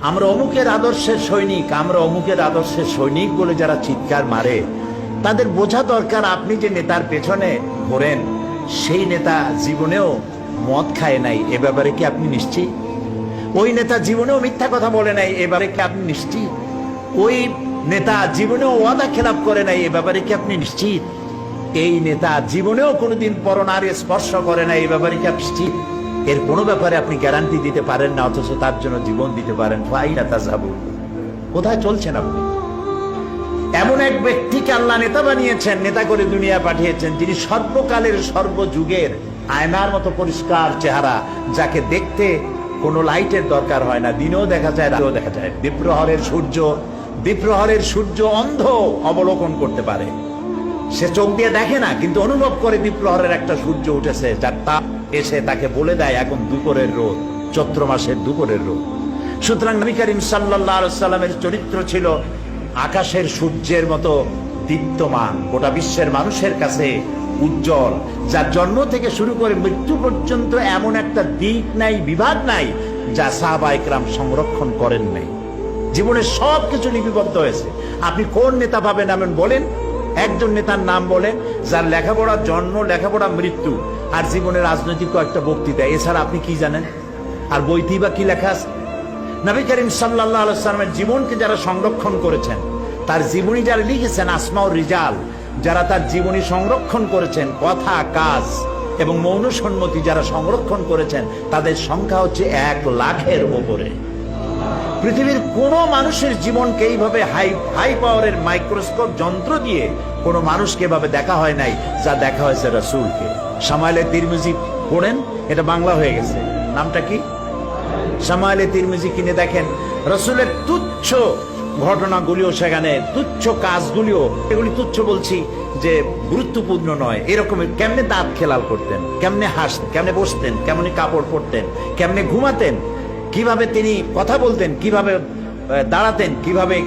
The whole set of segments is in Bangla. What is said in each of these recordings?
আমরা অমুকের আদর্শের সৈনিক, আমরা অমুকের আদর্শের সৈনিক বলে যারা চিৎকার মারে, তাদের বোঝা দরকার আপনি যে নেতার পেছনে ঘোরেন সেই নেতা জীবনেও মদ খায় নাই, এ ব্যাপারে কি আপনি নিশ্চিত? ওই নেতা জীবনেও মিথ্যা কথা বলে নাই, এ ব্যাপারে কি আপনি নিশ্চিত? ওই নেতা জীবনেও ওয়াদা খেলাপ করে নাই, এ ব্যাপারে কি আপনি নিশ্চিত? এই নেতা জীবনেও কোনোদিন পরনারী স্পর্শ করে নাই, এই ব্যাপারে কি আপনি নিশ্চিত? এর কোনো ব্যাপারে আপনি গ্যারান্টি দিতে পারেন না, অথচ তার জন্য জীবন দিতে পারেন। ফাইনা তাযাবুন, কোথায় চলছেন আপনি? এমন এক ব্যক্তিকে আল্লাহ নেতা বানিয়েছেন, নেতা করে দুনিয়া পাঠিয়েছেন, যিনি সর্বকালের সর্বযুগের আয়নার মতো পরিষ্কার চেহারা, যাকে দেখতে কোনো লাইটের দরকার হয় না, দিনেও দেখা যায় রাতেও দেখা যায়। দ্বীপ্রহরের সূর্য অন্ধ অবলোকন করতে পারে, সে চোখ দিয়ে দেখে না, কিন্তু অনুভব করে দ্বীপ্রহরের একটা সূর্য উঠেছে, যার তাপ এসে তাকে বলে দেয় এখন দুপুরের রোদ, চৈত্র মাসের দুপুরের রোদ। সুতরাং নবী করিম সাল্লাল্লাহু আলাইহি ওয়াসাল্লামের চরিত্র ছিল আকাশের সূর্যের মতো দীপ্তমান, গোটা বিশ্বের মানুষের কাছে উজ্জ্বল, যার জন্ম থেকে শুরু করে মৃত্যু পর্যন্ত এমন একটা দিক নাই, বিভাগ নাই যা সাহাবায়ে কেরাম সংরক্ষণ করেন নাই। জীবনের সবকিছু লিপিবদ্ধ হয়েছে। আপনি কোন নেতা পাবেন এমন বলেন, একজন নেতার নাম বলেন যার লেখাপড়া জন্ম, লেখাপড়া মৃত্যু, আর জীবনে রাজনৈতিক কয়েকটা বক্তৃতা, এছাড়া আপনি কি জানেন? আর বইতেই বা কি লেখা আছে? নবী করিম সাল্লাল্লাহু আলাইহি ওয়াসাল্লামের জীবনকে যারা সংরক্ষণ করেছেন, তার জীবনী যারা লিখেছেন, আসমাউর রিজাল, যারা তার জীবনী সংরক্ষণ করেছেন, কথা, কাজ এবং মৌন সম্মতি যারা সংরক্ষণ করেছেন, তাদের সংখ্যা হচ্ছে 1,00,000-এর উপরে। পৃথিবীর কোন মানুষের জীবনকে এইভাবে হাই পাওয়ারের মাইক্রোস্কোপ যন্ত্র দিয়ে কোন মানুষকে এভাবে দেখা হয় নাই যা দেখা হয়েছে রাসূলকে। শামাইলে তিরমিজি পড়েন, এটা বাংলা হয়ে গেছে, নামটা কি? শামাইলে তিরমিজি কিনে দেখেন, রাসূলের তুচ্ছ ঘটনাগুলিও সেখানে, তুচ্ছ কাজগুলিও, এগুলি তুচ্ছ বলছি যে গুরুত্বপূর্ণ নয়, এরকমের কেমনে দাঁত খেলাল করতেন, কেমনে হাসতেন, কেমনে বসতেন, কেমনে কাপড় পরতেন, কেমনে ঘুমাতেন, কিভাবে তিনি কথা বলতেন, কিভাবে দাঁড়াতেন, কিভাবে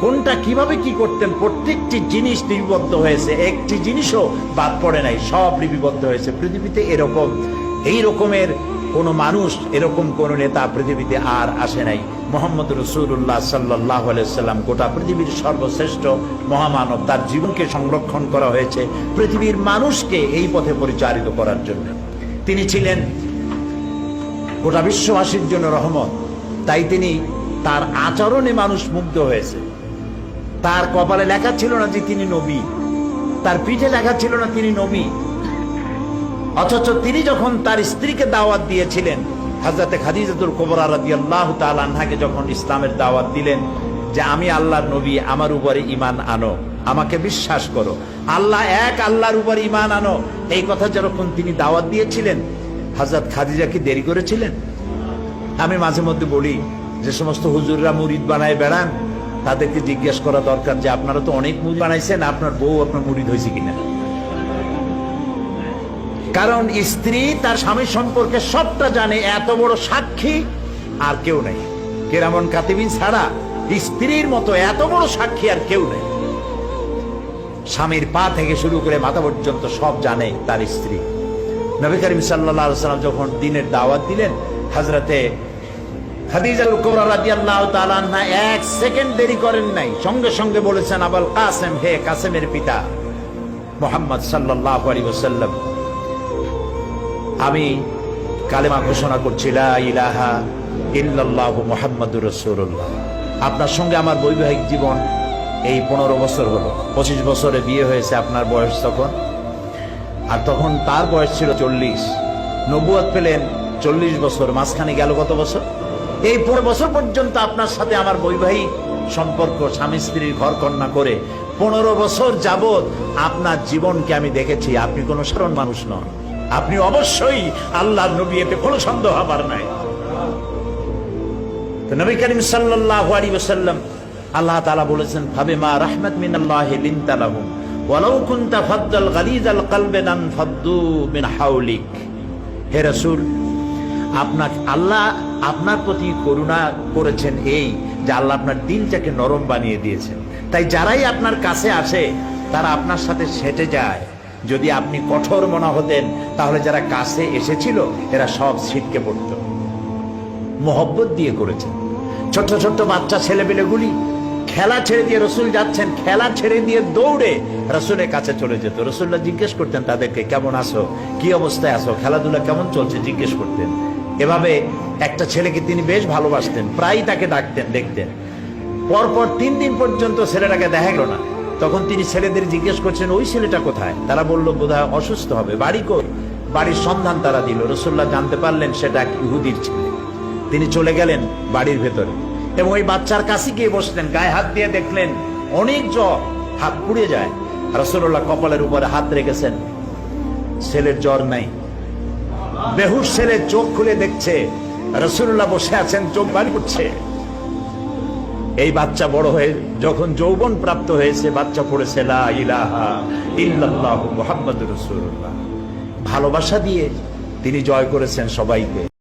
কোনটা কিভাবে কি করতেন, প্রত্যেকটি জিনিস লিপিবদ্ধ হয়েছে, একটি জিনিসও বাদ পড়ে নাই, সব লিপিবদ্ধ হয়েছে। পৃথিবীতে এরকম, এই রকমের কোন মানুষ, এরকম কোন নেতা পৃথিবীতে আর আসে নাই। মুহাম্মদ রাসূলুল্লাহ সাল্লাল্লাহু আলাইহি ওয়াসাল্লাম গোটা পৃথিবীর সর্বশ্রেষ্ঠ মহামানব, তার জীবনকে সংরক্ষণ করা হয়েছে পৃথিবীর মানুষকে এই পথে পরিচালিত করার জন্য। তিনি ছিলেন গোটা বিশ্ববাসীর জন্য রহমত, তাই তিনি তার আচরণে মানুষ মুগ্ধ হয়েছে। তার কপালে লেখা ছিল না যে তিনি নবী, তার পিঠে লেখা ছিল না তিনি নবী, অথচ তিনি যখন তার স্ত্রীকে দাওয়াত দিয়েছিলেন, হযরতে খাদিজাতুল কুবরা রাদিয়াল্লাহু তাআলা আনহাকে যখন ইসলামের দাওয়াত দিলেন যে আমি আল্লাহর নবী, আমার উপরে ঈমান আনো, আমাকে বিশ্বাস করো, আল্লাহ এক, আল্লাহর উপরে ঈমান আনো, এই কথা যখন তিনি দাওয়াত দিয়েছিলেন, হযরত খাদিজা কি দেরি করেছিলেন? আমি মাঝে মধ্যে বলি, যে সমস্ত হুজুররা মুরিদ বানায় বেড়ান, তাদেরকে জিজ্ঞেস করা দরকার যে আপনারা তো অনেক মুরিদ বানাইছেন, আপনার বউ আপনার মুরিদ হয়েছে কিনা? কারণ স্ত্রী তার স্বামী সম্পর্কে সবটা জানে, এত বড় সাক্ষী আর কেউ নেই। কিরামান কাতিবিন ছাড়া স্ত্রীর মতো এত বড় সাক্ষী আর কেউ নেই। স্বামীর পা থেকে শুরু করে মাথা পর্যন্ত সব জানে তার স্ত্রী। নবী করিম সাল্লাল্লাহু আলাইহি ওয়াসাল্লাম যখন দ্বীনের দাওয়াত দিলেন, হযরতে খাদিজাতুল কুবরা রাদিয়াল্লাহু তাআলা আনহা এক সেকেন্ড দেরি করেন নাই, সঙ্গে সঙ্গে বলেছেন, আবুল কাসেম, হে কাসেমের পিতা মুহাম্মদ সাল্লাল্লাহু আলাইহি ওয়াসাল্লাম, আমি কালেমা ঘোষণা করছি, লা ইলাহা ইল্লাল্লাহু মুহাম্মাদুর রাসূলুল্লাহ। আপনার সঙ্গে আমার বৈবাহিক জীবন এই 15 বছর হলো, 25 বছরে বিয়ে হয়েছে আপনার বয়স তখন, আর তখন তার বয়স ছিল 40। নবুয়ত পেলেন 40 বছর, মাঝখানে গেল কত বছর? এই 15 বছর পর্যন্ত আপনার সাথে আমার বৈবাহিক সম্পর্ক, স্বামী স্ত্রীর ঘর কন্যা করে 15 বছর যাবত আপনার জীবনকে আমি দেখেছি। আপনি কোনো সাধারণ মানুষ নন, আপনি অবশ্যই আল্লাহর নবী, এতে কোনো সন্দেহ হবার নাই। তো নবী করিম সাল্লাল্লাহু আলাইহি ওয়াসাল্লাম, আল্লাহ তাআলা বলেছেন, ফাবিমা রাহমাত মিনাল্লাহি লিনতা লাহুম ওয়ালাউ কুনতা ফাদ্দাল গালিজাল কলবি লানফাদ্দু মিন হাওলিক। হে রাসূল, আল্লাহ আপনার প্রতি করুণা করেছেন এই যে আল্লাহ আপনার দিলটাকে নরম বানিয়ে দিয়েছেন, তাই যারাই আপনার কাছে আসে তারা আপনার সাথে সেটে যায়। যদি আপনি কঠোর মনা হতেন তাহলে যারা কাছে এসেছিল এরা সব ছিটকে পড়ত। মোহব্বত দিয়ে করেছেন। ছোট্ট ছোট্ট বাচ্চা ছেলেপেলেগুলি খেলা ছেড়ে দিয়ে রসুল যাচ্ছেন, খেলা ছেড়ে দিয়ে দৌড়ে রসুলের কাছে চলে যেত। রসুল্লাহ জিজ্ঞেস করতেন তাদেরকে, কেমন আছো, কি অবস্থায় আছো, খেলাধুলা কেমন চলছে জিজ্ঞেস করতেন। এভাবে একটা ছেলেকে তিনি বেশ ভালোবাসতেন, প্রায় তাকে ডাকতেন, দেখতেন। পরপর 3 দিন পর্যন্ত ছেলেটাকে দেখা গেল না। তখন তিনি ছেলেদের জিজ্ঞেস করছেন, ওই ছেলেটা কোথায়? তারা বলল বোধহয় অসুস্থ হবে, বাড়ি কই? বাড়ির সন্ধান তারা দিল। রসুল্লাহ জানতে পারলেন সেটা এক ইহুদির ছেলে। তিনি চলে গেলেন বাড়ির ভেতরে এবং ওই বাচ্চার কাছে গিয়ে বসলেন, গায়ে হাত দিয়ে দেখলেন অনেক জ্বর, হাত পুড়ে যায়। রাসূলুল্লাহ কপালের উপরে হাত রেখেছেন, ছেলের জ্বর নাই। বেহুশ ছেলে চোখ খুলে দেখছে রাসূলুল্লাহ বসে আছেন, চোখ বাড়ি করছে। এই বাচ্চা বড় হয়ে যখন যৌবন প্রাপ্ত হয়েছে, বাচ্চা পড়েছে লা ইলাহা ইল্লাল্লাহু মুহাম্মাদুর রাসূলুল্লাহ। ভালোবাসা দিয়ে তিনি জয় করেছেন সবাইকে।